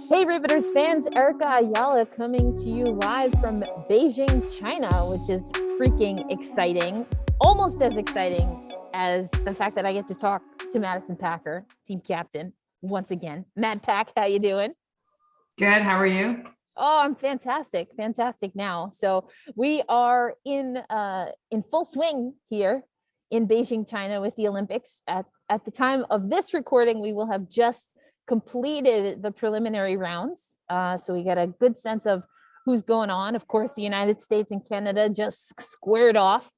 Hey, Riveters fans, Erica Ayala coming to you live from Beijing, China, which is freaking exciting. Almost as exciting as the fact that I get to talk to Madison Packer, team captain, once again. Mad Pack, how you doing? Good. How are you? Oh, I'm fantastic now. So we are in full swing here in Beijing, China, with the Olympics. At the time of this recording, we will have just completed the preliminary rounds. So we get a good sense of who's going on. Of course, the United States and Canada just squared off.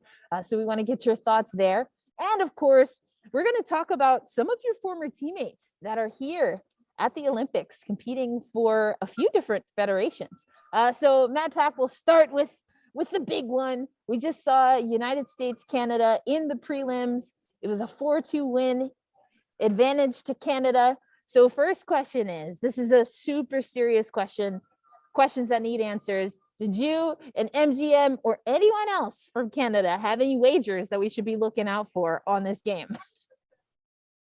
So we want to get your thoughts there. And of course, we're going to talk about some of your former teammates that are here at the Olympics competing for a few different federations. So Mad Pack will start with the big one. We just saw United States, Canada in the prelims. It was a 4-2 win, advantage to Canada. So first question is, this is a super serious question, questions that need answers. Did you and MGM or anyone else from Canada have any wagers that we should be looking out for on this game?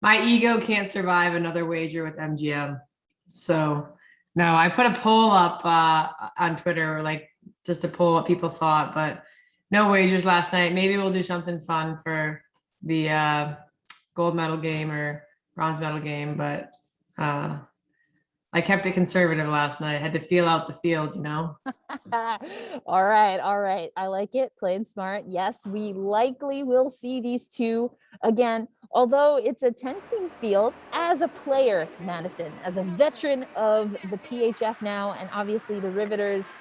My ego can't survive another wager with MGM. So, no, I put a poll up on Twitter, like just to poll what people thought, but no wagers last night. Maybe we'll do something fun for the gold medal game or bronze medal game, but I kept it conservative last night. I had to feel out the field, you know? All right. I like it. Playing smart. Yes, we likely will see these two again, although it's a 10-team field. As a player, Madison, as a veteran of the PHF now, and obviously the Riveters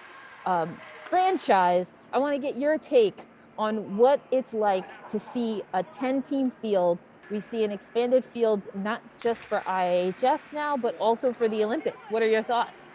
franchise, I want to get your take on what it's like to see a 10-team field. We see an expanded field, not just for IIHF now, but also for the Olympics. What are your thoughts?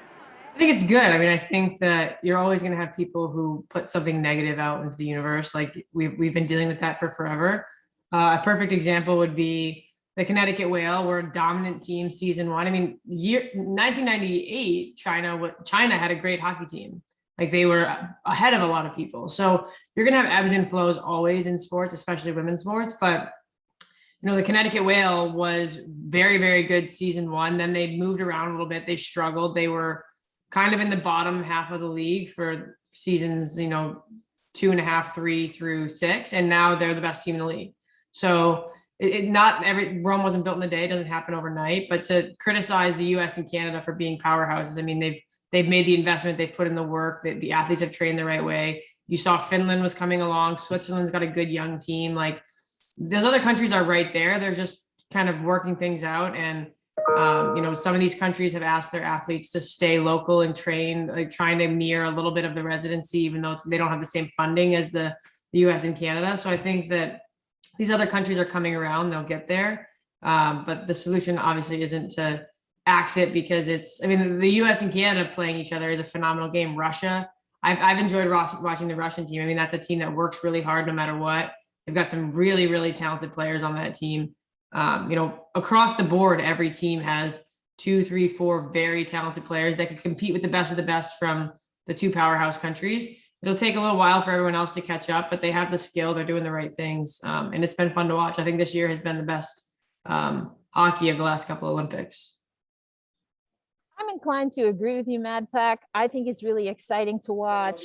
I think it's good. I mean, I think that you're always going to have people who put something negative out into the universe. Like we've been dealing with that for forever. A perfect example would be the Connecticut Whale. We're a dominant team season one. I mean, 1998, China had a great hockey team. Like they were ahead of a lot of people. So you're going to have ebbs and flows always in sports, especially women's sports. But the Connecticut Whale was very, very good season one. Then they moved around a little bit. They struggled. They were kind of in the bottom half of the league for seasons, 2.5, 3 through 6. And now they're the best team in the league. So not every Rome wasn't built in a day. It doesn't happen overnight, but to criticize the US and Canada for being powerhouses. I mean, they've made the investment, they've put in the work, the athletes have trained the right way. You saw Finland was coming along. Switzerland's got a good young team. Like those other countries are right there. They're just kind of working things out. And, some of these countries have asked their athletes to stay local and train, like trying to mirror a little bit of the residency, even though they don't have the same funding as the US and Canada. So I think that these other countries are coming around, they'll get there. But the solution obviously isn't to axe it because the US and Canada playing each other is a phenomenal game. Russia, I've enjoyed watching the Russian team. I mean, that's a team that works really hard no matter what. They've got some really, really talented players on that team. Across the board, every team has 2, 3, 4 very talented players that could compete with the best of the best from the two powerhouse countries. It'll take a little while for everyone else to catch up, but they have the skill. They're doing the right things. And it's been fun to watch. I think this year has been the best hockey of the last couple of Olympics. I'm inclined to agree with you, Mad Pack. I think it's really exciting to watch.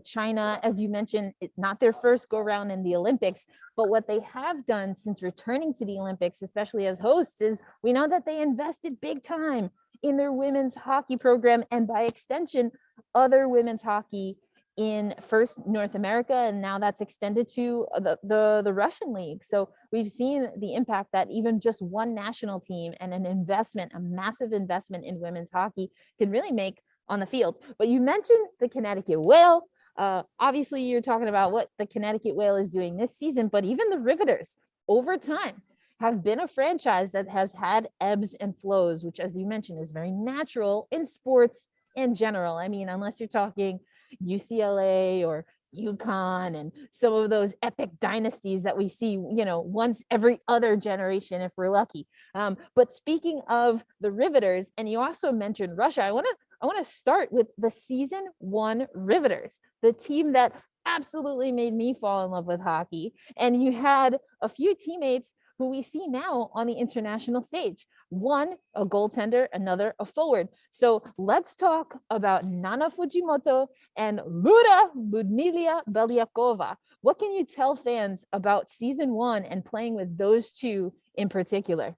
China, as you mentioned, it's not their first go round in the Olympics, but what they have done since returning to the Olympics, especially as hosts, is we know that they invested big time in their women's hockey program and by extension, other women's hockey in first North America, and now that's extended to the Russian league. So we've seen the impact that even just one national team and a massive investment in women's hockey can really make on the field. But you mentioned the Connecticut Whale. Obviously, you're talking about what the Connecticut Whale is doing this season, but even the Riveters over time have been a franchise that has had ebbs and flows, which, as you mentioned, is very natural in sports in general. I mean, unless you're talking UCLA or UConn and some of those epic dynasties that we see, once every other generation, if we're lucky. But speaking of the Riveters, and you also mentioned Russia, I want to start with the season one Riveters, the team that absolutely made me fall in love with hockey. And you had a few teammates who we see now on the international stage. One, a goaltender, another, a forward. So let's talk about Nana Fujimoto and Ruda Bumilia Baliakova. What can you tell fans about season 1 and playing with those two in particular?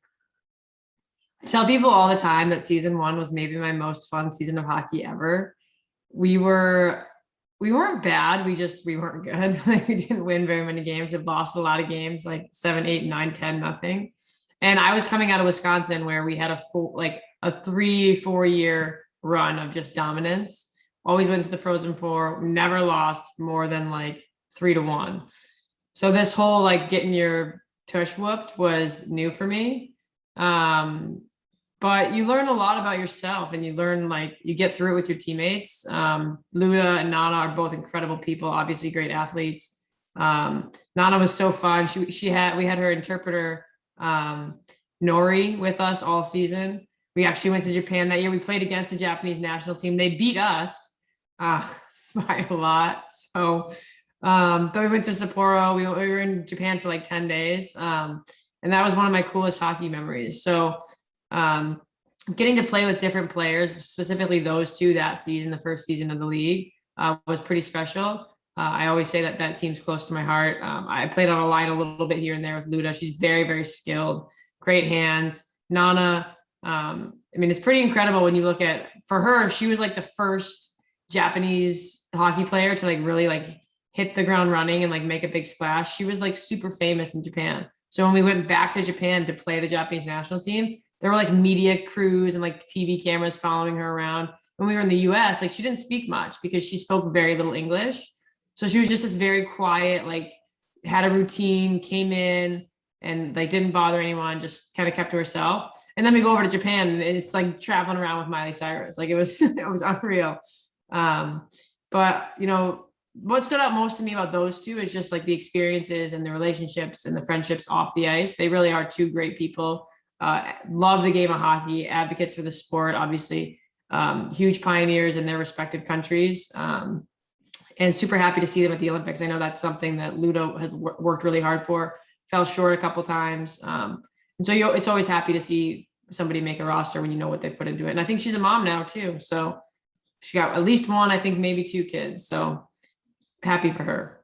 I tell people all the time that season 1 was maybe my most fun season of hockey ever. We weren't bad. We weren't good. Like, we didn't win very many games. We lost a lot of games, like 7, 8, 9, 10, nothing. And I was coming out of Wisconsin where we had a 3-4 year run of just dominance. Always went to the Frozen Four, never lost more than like 3-1. So this whole like getting your tush whooped was new for me. But you learn a lot about yourself, and you learn, like, you get through it with your teammates. Luda and Nana are both incredible people, obviously great athletes. Nana was so fun. We had her interpreter, Nori, with us all season. We actually went to Japan that year. We played against the Japanese national team. They beat us by a lot. So then we went to Sapporo. We were in Japan for like 10 days. And that was one of my coolest hockey memories. So getting to play with different players, specifically those two that season, the first season of the league, was pretty special. I always say that team's close to my heart. I played on a line a little bit here and there with Luda. She's very, very skilled, great hands. Nana, I mean, it's pretty incredible when you look at, for her, she was like the first Japanese hockey player to like really like hit the ground running and like make a big splash. She was like super famous in Japan. So when we went back to Japan to play the Japanese national team, there were like media crews and like TV cameras following her around. When we were in the US, like, she didn't speak much because she spoke very little English. So she was just this very quiet, like, had a routine, came in and like didn't bother anyone, just kind of kept to herself. And then we go over to Japan and it's like traveling around with Miley Cyrus. Like, it was unreal. But you know, what stood out most to me about those two is just like the experiences and the relationships and the friendships off the ice. They really are two great people. Love the game of hockey, advocates for the sport, obviously, huge pioneers in their respective countries, and super happy to see them at the Olympics. I know that's something that Ludo has worked really hard for, fell short a couple times. And so it's always happy to see somebody make a roster when you know what they put into it. And I think she's a mom now too. So she got at least one, I think maybe 2 kids. So happy for her.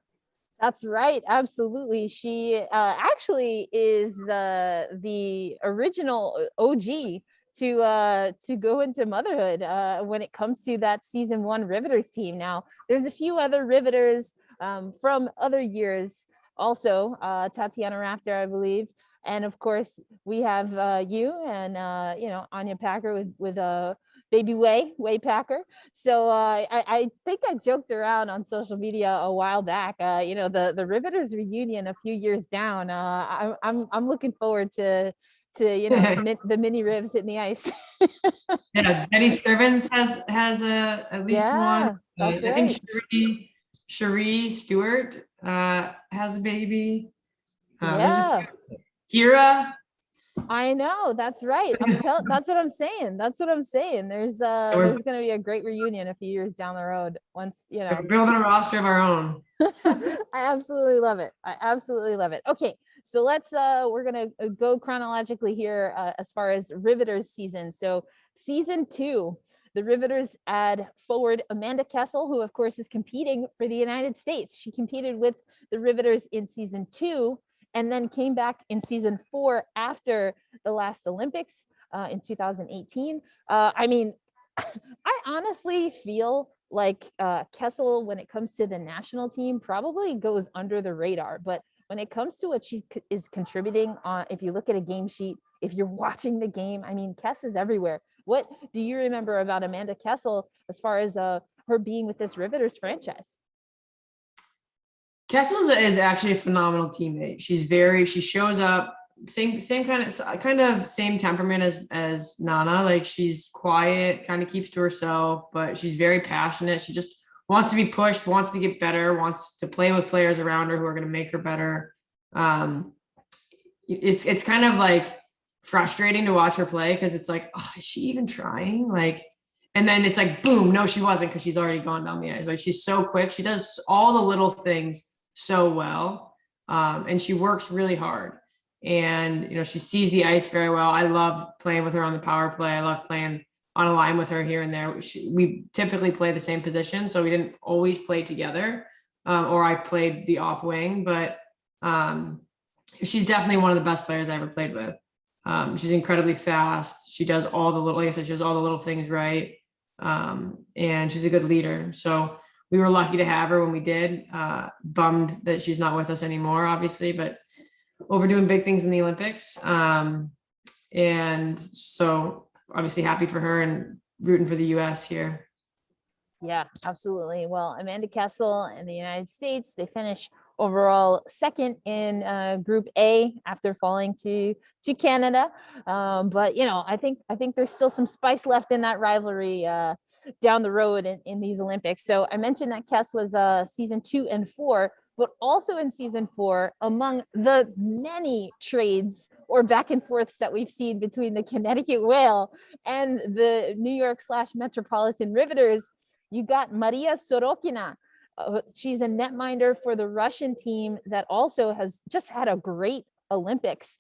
That's right. Absolutely. She actually is the original OG to go into motherhood when it comes to that season 1 Riveters team. Now, there's a few other Riveters from other years also, Tatiana Rafter, I believe. And of course, we have you and, Anya Packer with baby Way Packer. So I think I joked around on social media a while back, the Riveters reunion a few years down. I'm looking forward to the mini ribs hitting the ice. Yeah, Jenny Scrivens has at least one. That's I right. think Cherie Stewart has a baby. There's a few. Kira. I know, that's right. That's what I'm saying. There's going to be a great reunion a few years down the road once, We're building a roster of our own. I absolutely love it. Okay, so we're going to go chronologically here as far as Riveters season. So season 2, the Riveters add forward Amanda Kessel, who of course is competing for the United States. She competed with the Riveters in season 2 and then came back in season 4 after the last Olympics in 2018. I mean, I honestly feel like Kessel, when it comes to the national team, probably goes under the radar. But when it comes to what she is contributing, if you look at a game sheet, if you're watching the game, I mean, Kess is everywhere. What do you remember about Amanda Kessel as far as her being with this Riveters franchise? Kessel is actually a phenomenal teammate. She shows up, same kind of same temperament as Nana. Like, she's quiet, kind of keeps to herself, but she's very passionate. She just wants to be pushed, wants to get better, wants to play with players around her who are going to make her better. It's kind of like frustrating to watch her play because it's like, oh, is she even trying? Like, and then it's like, boom, no, she wasn't, because she's already gone down the ice. Like, she's so quick. She does all the little things so well. And she works really hard. And, she sees the ice very well. I love playing with her on the power play. I love playing on a line with her here and there. We typically play the same position, so we didn't always play together, or I played the off wing, but she's definitely one of the best players I ever played with. She's incredibly fast. She does all the little, like I said, she does all the little things right. And she's a good leader. So we were lucky to have her when we did. Bummed that she's not with us anymore, obviously, but overdoing big things in the Olympics. And so obviously happy for her and rooting for the US here. Yeah, absolutely. Well, Amanda Kessel and the United States, they finish overall second in Group A after falling to Canada. But I think there's still some spice left in that rivalry down the road in these Olympics. So I mentioned that Kess was season 2 and 4, but also in season 4, among the many trades or back and forths that we've seen between the Connecticut Whale and the New York/Metropolitan Riveters, you got Maria Sorokina. She's a netminder for the Russian team that also has just had a great Olympics.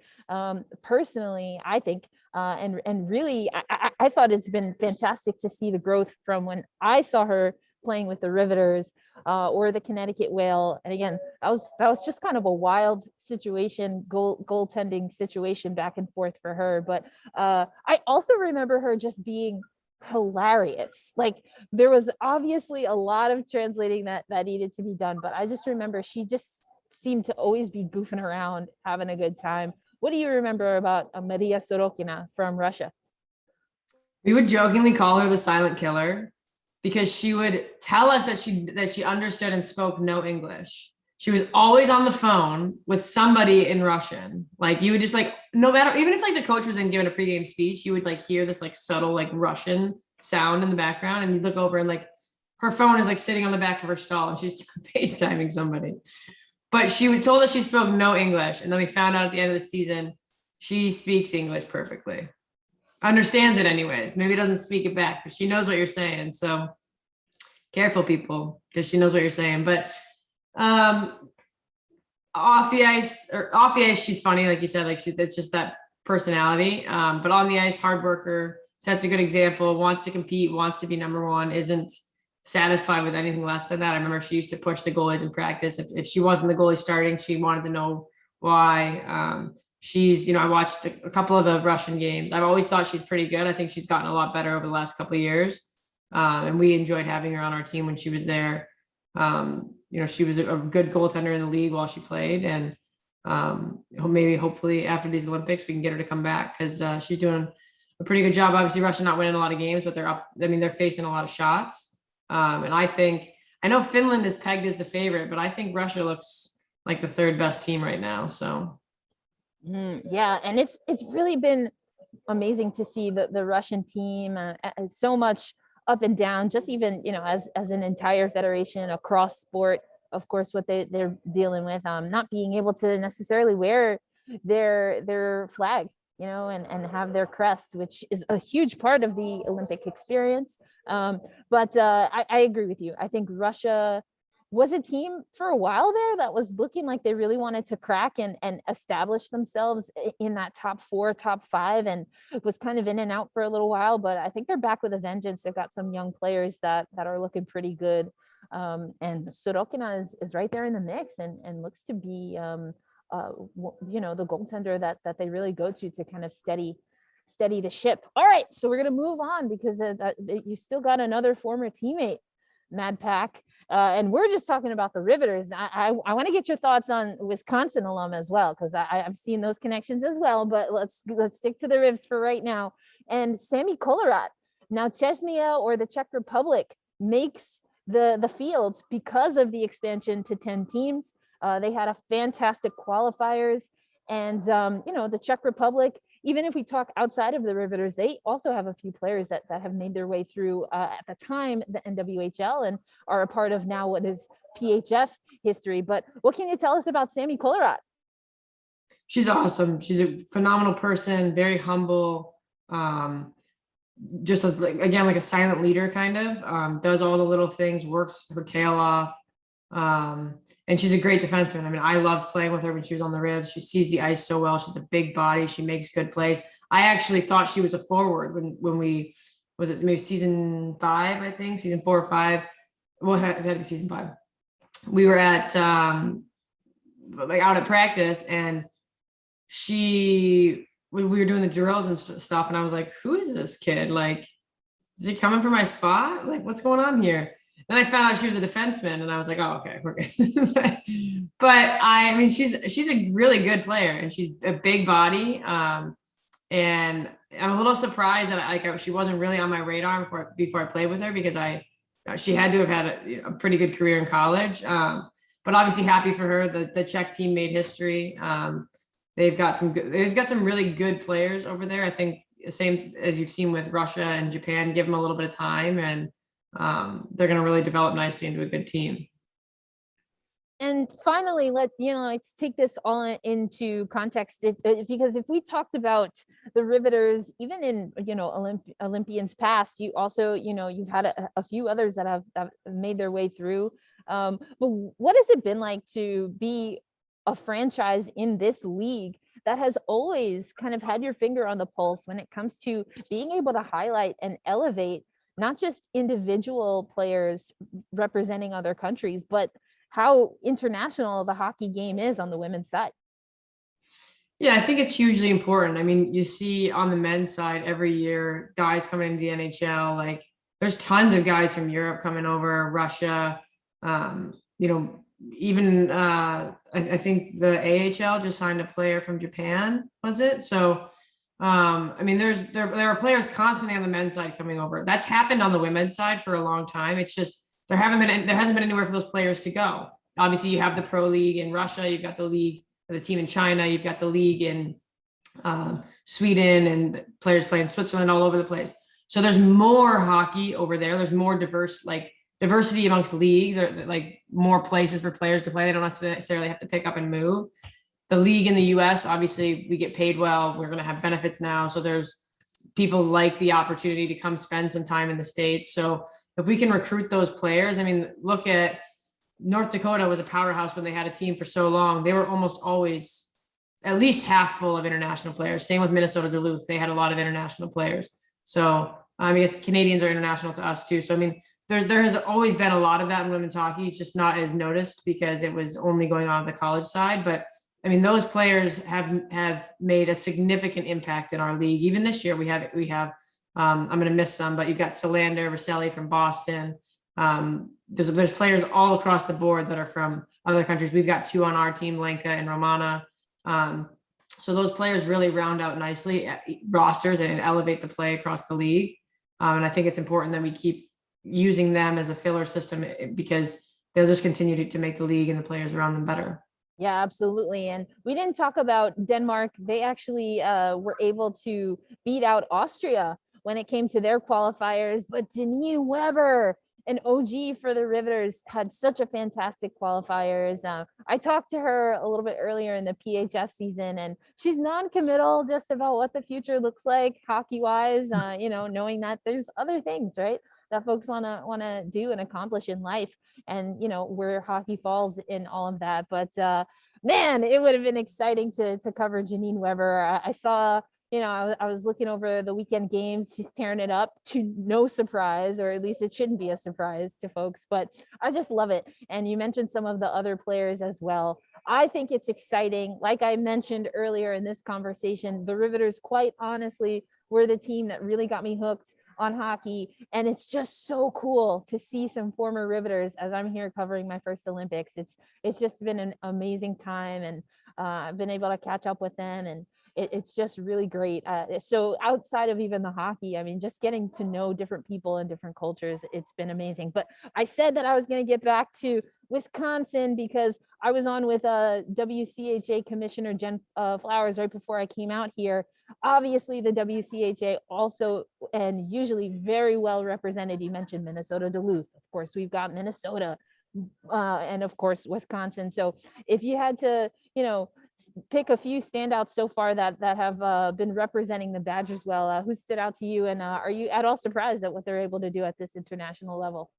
Personally, I think, and really, I thought it's been fantastic to see the growth from when I saw her playing with the Riveters or the Connecticut Whale. And again, that was just kind of a wild situation, goaltending situation back and forth for her. But I also remember her just being hilarious. Like, there was obviously a lot of translating that needed to be done, but I just remember she just seemed to always be goofing around, having a good time. What do you remember about Maria Sorokina from Russia? We would jokingly call her the silent killer because she would tell us that she understood and spoke no English. She was always on the phone with somebody in Russian. Like, you would just, like, no matter, even if like the coach was in giving a pregame speech, you would like hear this like subtle like Russian sound in the background, and you'd look over and like her phone is like sitting on the back of her stall and she's FaceTiming somebody. But she told us she spoke no English, and then we found out at the end of the season she speaks English perfectly. Understands it anyways. Maybe doesn't speak it back, but she knows what you're saying. So careful, people, because she knows what you're saying. But off the ice, she's funny, like you said. Like, it's just that personality. But on the ice, hard worker, sets a good example, wants to compete, wants to be number one, isn't satisfied with anything less than that. I remember she used to push the goalies in practice. If she wasn't the goalie starting, she wanted to know why. She's, I watched a couple of the Russian games. I've always thought she's pretty good. I think she's gotten a lot better over the last couple of years. And we enjoyed having her on our team when she was there. She was a good goaltender in the league while she played. And maybe hopefully after these Olympics, we can get her to come back, because she's doing a pretty good job. Obviously, Russia not winning a lot of games, but they're facing a lot of shots. And I know Finland is pegged as the favorite, but I think Russia looks like the third best team right now. So. Yeah, and it's really been amazing to see the Russian team so much up and down, just even as an entire federation across sport. Of course, what they're dealing with, not being able to necessarily wear their flag, and have their crest, which is a huge part of the Olympic experience. But I agree with you. I think Russia was a team for a while there that was looking like they really wanted to crack and establish themselves in that top 4, top 5, and was kind of in and out for a little while. But I think they're back with a vengeance. They've got some young players that are looking pretty good. And Sorokina is right there in the mix and looks to be, the goaltender that they really go to kind of steady the ship. All right, so we're going to move on, because you still got another former teammate, Mad Pack, and we're just talking about the Riveters. I want to get your thoughts on Wisconsin alum as well, because I've seen those connections as well. But let's stick to the Rivs for right now. And Sammy Colerat, now Chechnya, or the Czech Republic, makes the field because of the expansion to 10 teams. They had a fantastic qualifiers, and the Czech Republic, even if we talk outside of the Riveters, they also have a few players that have made their way through at the time the NWHL and are a part of now what is PHF history. But what can you tell us about Sammy Colerat? She's awesome. She's a phenomenal person, very humble, just like a silent leader kind of, does all the little things, works her tail off. And she's a great defenseman. I mean, I loved playing with her when she was on the ribs. She sees the ice so well. She's a big body. She makes good plays. I actually thought she was a forward when we, was it maybe season 5, I think, season 4 or 5. Well, it had to be season 5. We were at like out at practice, and we were doing the drills and stuff, and I was like, who is this kid? Like, is he coming for my spot? Like, what's going on here? Then I found out she was a defenseman, and I was like, oh, okay, we're good. But I mean, she's a really good player, and she's a big body. And I'm a little surprised that she wasn't really on my radar before I played with her, because she had to have had a pretty good career in college. But obviously happy for her. The Czech team made history. They've got some really good players over there. I think the same as you've seen with Russia and Japan. Give them a little bit of time, and they're going to really develop nicely into a good team. And finally, let's take this all into context, because if we talked about the Riveters, even in, Olympians past, you also, you've had a few others that have made their way through. But what has it been like to be a franchise in this league that has always kind of had your finger on the pulse when it comes to being able to highlight and elevate not just individual players representing other countries, but how international the hockey game is on the women's side? Yeah, I think it's hugely important. I mean, you see on the men's side every year, guys coming into the NHL, like there's tons of guys from Europe coming over, Russia, even I think the AHL just signed a player from Japan, was it? So, I mean, there are players constantly on the men's side coming over. That's happened on the women's side for a long time. It's just, there hasn't been anywhere for those players to go. Obviously, you have the pro league in Russia, you've got the team in China, you've got the league in Sweden, and players play in Switzerland, all over the place. So there's more hockey over there. There's more diversity amongst leagues, or like more places for players to play. They don't necessarily have to pick up and move. The league in the US, obviously, we get paid well. We're going to have benefits now. So there's people like the opportunity to come spend some time in the States. So if we can recruit those players, I mean, look at North Dakota was a powerhouse when they had a team for so long. They were almost always at least half full of international players. Same with Minnesota Duluth. They had a lot of international players. So I guess Canadians are international to us too. So, I mean, there has always been a lot of that in women's hockey. It's just not as noticed because it was only going on the college side. But I mean, those players have made a significant impact in our league. Even this year, we have I'm going to miss some, but you've got Solander, Vaselli from Boston. There's players all across the board that are from other countries. We've got 2 on our team, Lenka and Romana. So those players really round out nicely rosters and elevate the play across the league. And I think it's important that we keep using them as a filler system, because they'll just continue to make the league and the players around them better. Yeah, absolutely. And we didn't talk about Denmark. They actually were able to beat out Austria when it came to their qualifiers. But Janine Weber, an OG for the Riveters, had such a fantastic qualifiers. I talked to her a little bit earlier in the PHF season, and she's non-committal just about what the future looks like hockey-wise, knowing that there's other things, right, that folks want to do and accomplish in life, and where hockey falls in all of that. But man, it would have been exciting to cover Janine Weber. I saw, I was looking over the weekend games. She's tearing it up, to no surprise, or at least it shouldn't be a surprise to folks, but I just love it. And you mentioned some of the other players as well. I think it's exciting. Like I mentioned earlier in this conversation, the Riveters, quite honestly, were the team that really got me hooked on hockey. And it's just so cool to see some former Riveters as I'm here covering my first Olympics. It's just been an amazing time, and I've been able to catch up with them, and it's just really great. So outside of even the hockey, I mean, just getting to know different people and different cultures, it's been amazing. But I said that I was going to get back to Wisconsin because I was on with WCHA Commissioner Jen Flowers right before I came out here. Obviously, the WCHA also, and usually very well represented. You mentioned Minnesota Duluth. Of course, we've got Minnesota, and of course, Wisconsin. So if you had to, pick a few standouts so far that have been representing the Badgers well, who stood out to you, and are you at all surprised at what they're able to do at this international level?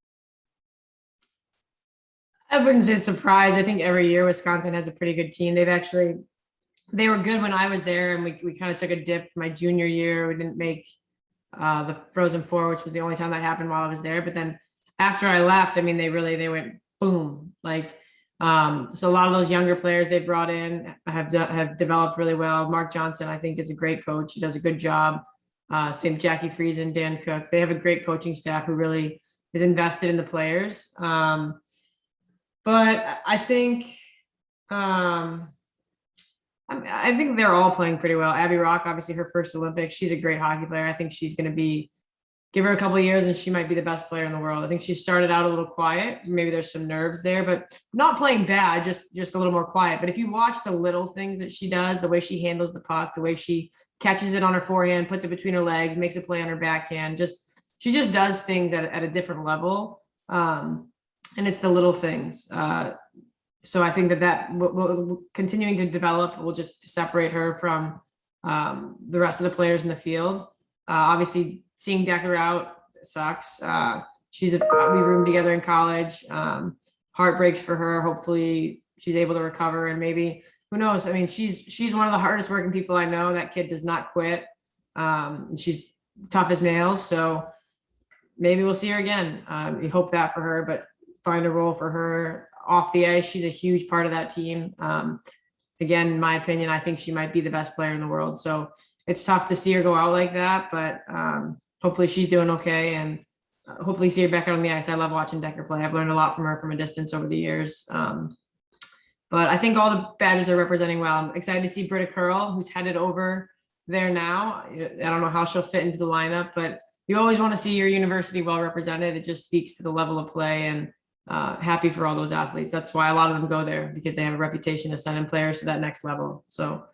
I wouldn't say surprised. I think every year Wisconsin has a pretty good team. They were good when I was there, and we kind of took a dip my junior year. We didn't make the Frozen Four, which was the only time that happened while I was there. But then after I left, I mean, they went boom. Like, so a lot of those younger players they brought in have developed really well. Mark Johnson, I think, is a great coach. He does a good job. Same Jackie Friesen, Dan Cook. They have a great coaching staff who really is invested in the players. But I think I think they're all playing pretty well. Abby Rock, obviously her first Olympics. She's a great hockey player. I think she's going to be, give her a couple of years and she might be the best player in the world. I think she started out a little quiet. Maybe there's some nerves there, but not playing bad, just a little more quiet. But if you watch the little things that she does, the way she handles the puck, the way she catches it on her forehand, puts it between her legs, makes a play on her backhand, she just does things at a different level. And it's the little things. So I think that will continuing to develop will just separate her from the rest of the players in the field. Obviously, seeing Decker out sucks. We roomed together in college. Heartbreaks for her. Hopefully, she's able to recover, and maybe who knows? I mean, she's one of the hardest working people I know. That kid does not quit. She's tough as nails. So maybe we'll see her again. We hope that for her, but find a role for her off the ice. She's a huge part of that team. Again, in my opinion, I think she might be the best player in the world. So it's tough to see her go out like that, but hopefully she's doing okay, and hopefully see her back out on the ice. I love watching Decker play. I've learned a lot from her from a distance over the years. But I think all the Badgers are representing well. I'm excited to see Britta Curl, who's headed over there now. I don't know how she'll fit into the lineup, but you always want to see your university well represented. It just speaks to the level of play, and happy for all those athletes. That's why a lot of them go there, because they have a reputation of sending players to that next level. So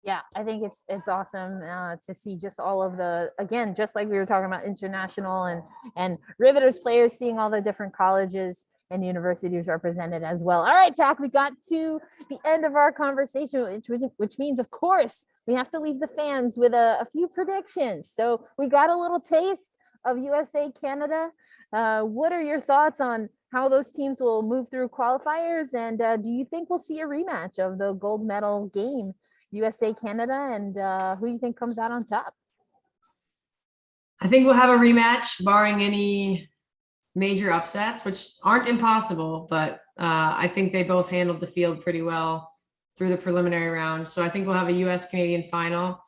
yeah, I think it's awesome to see just all of the, again, just like we were talking about international and Riveters players, seeing all the different colleges and universities represented as well. All right, Pac, we got to the end of our conversation, which means, of course, we have to leave the fans with a few predictions. So we got a little taste of USA Canada. What are your thoughts on how those teams will move through qualifiers? And do you think we'll see a rematch of the gold medal game, USA Canada, and who do you think comes out on top? I think we'll have a rematch, barring any major upsets, which aren't impossible, but I think they both handled the field pretty well through the preliminary round. So I think we'll have a US Canadian final.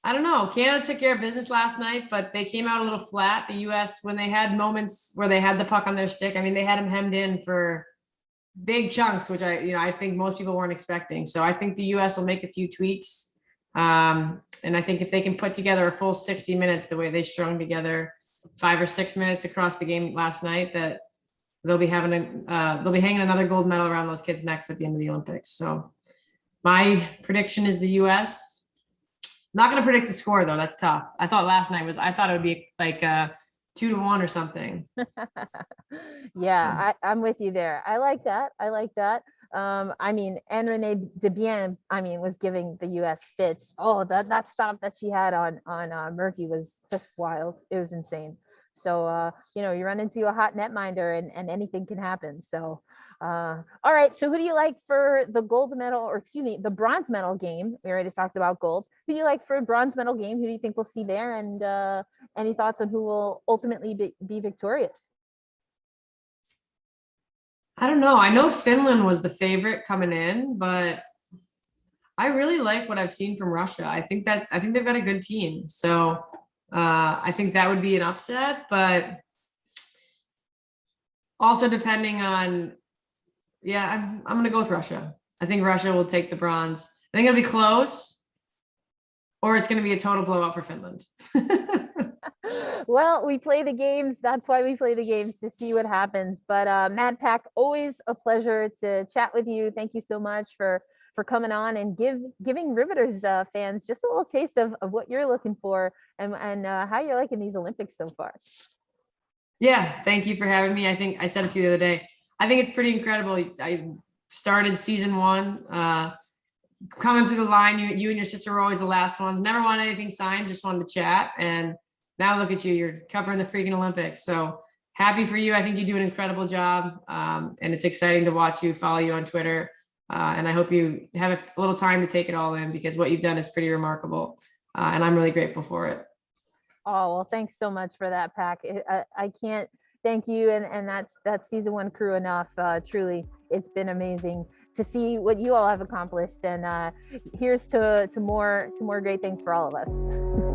I don't know. Canada took care of business last night, but they came out a little flat. The US, when they had moments where they had the puck on their stick, I mean, they had them hemmed in for big chunks, which I think most people weren't expecting. So I think the US will make a few tweaks. And I think if they can put together a full 60 minutes, the way they strung together 5 or 6 minutes across the game last night, that they'll be hanging another gold medal around those kids' necks at the end of the Olympics. So my prediction is the US. Not going to predict the score though. That's tough. I thought it would be like 2-1 or something. Yeah, I'm with you there. I like that. I mean, and Renee Debian, was giving the US fits. Oh, that stop that she had on Murphy was just wild. It was insane. So you run into a hot netminder and anything can happen. So all right. So who do you like for the gold medal, or excuse me, the bronze medal game? We already talked about gold. Who do you like for bronze medal game? Who do you think we'll see there? And any thoughts on who will ultimately be victorious? I don't know. I know Finland was the favorite coming in, but I really like what I've seen from Russia. I think they've got a good team. So I think that would be an upset, but also depending on, I'm going to go with Russia. I think Russia will take the bronze. I think it'll be close, or it's going to be a total blowout for Finland. Well, we play the games. That's why we play the games, to see what happens. But Mad Pack, always a pleasure to chat with you. Thank you so much for coming on and giving Riveters fans just a little taste of what you're looking for and how you're liking these Olympics so far. Yeah, thank you for having me. I think I said it to you the other day. I think it's pretty incredible. I started season 1, coming through the line. You and your sister were always the last ones. Never wanted anything signed, just wanted to chat. And now look at you, you're covering the freaking Olympics. So happy for you. I think you do an incredible job. And it's exciting to watch you, follow you on Twitter. And I hope you have a little time to take it all in, because what you've done is pretty remarkable. And I'm really grateful for it. Oh, well, thanks so much for that, Pack. I can't thank you and that's season one crew enough. Truly, it's been amazing to see what you all have accomplished. And here's to more great things for all of us.